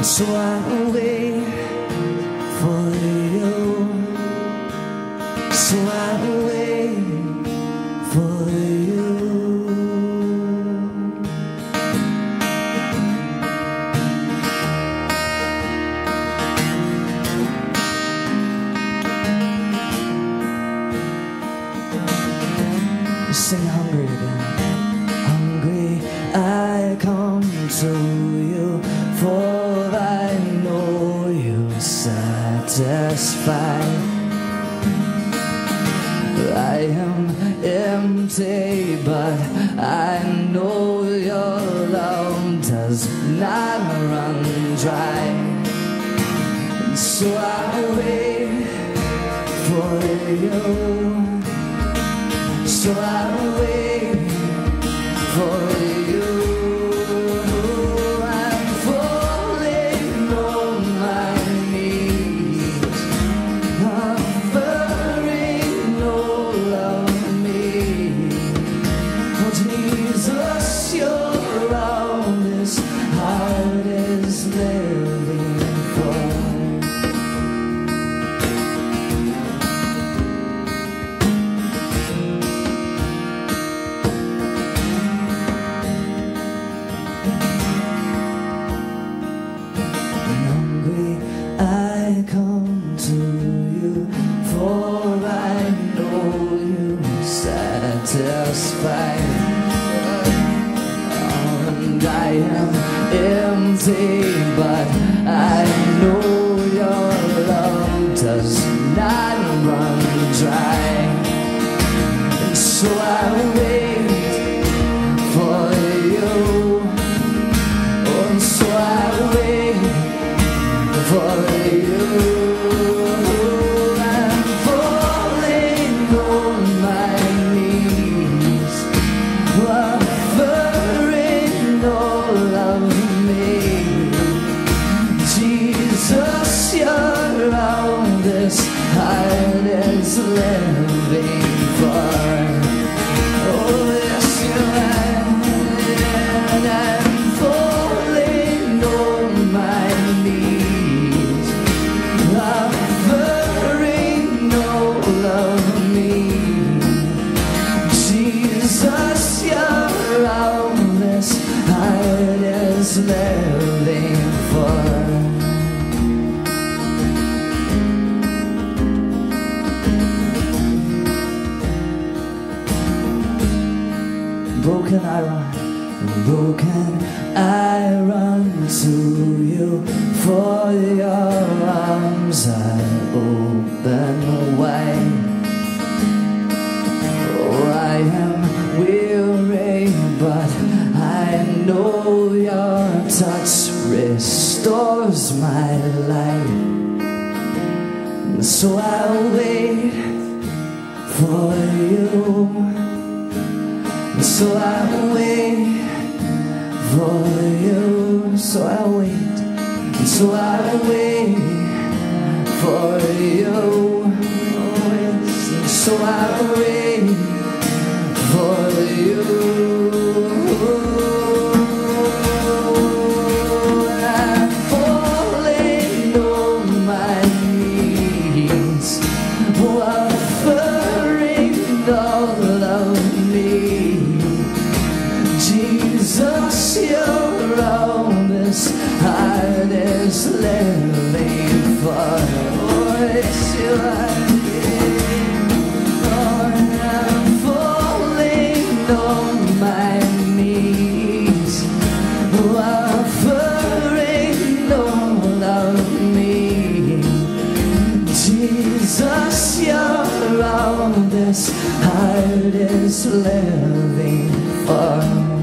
So I wait for you. So I wait for you. Sing hungry again. Hungry I come to you, for I know you satisfy. I am empty, but I know your love does not run dry. So I wait for you. So I wait for you. I'm falling on my knees, offering all of me. Oh Jesus, you're all this heart is living for. I come to you, for I know you satisfy. And I am empty, but I know your love does not run dry. And so I wait for you. Oh, and so I wait for you. I'm falling on my knees, offering all of me. Jesus, you're all this heart is living for. Oh, yes, you are. And I'm falling on my knees, offering all of me. Jesus, you're all this heart is living for. Broken I run, broken I run to you, for your arms I open wide. Oh, I am weary, but I know your touch restores my life. So I'll wait for you. So I wait for you. So I wait. So I wait for you. So I wait for you. I'm falling on my knees, offering all of me. Jesus, you're all this heart is living for. Oh, yes, you are. Oh, I'm falling on my knees, offering all of me. Jesus, you're all this heart is living for.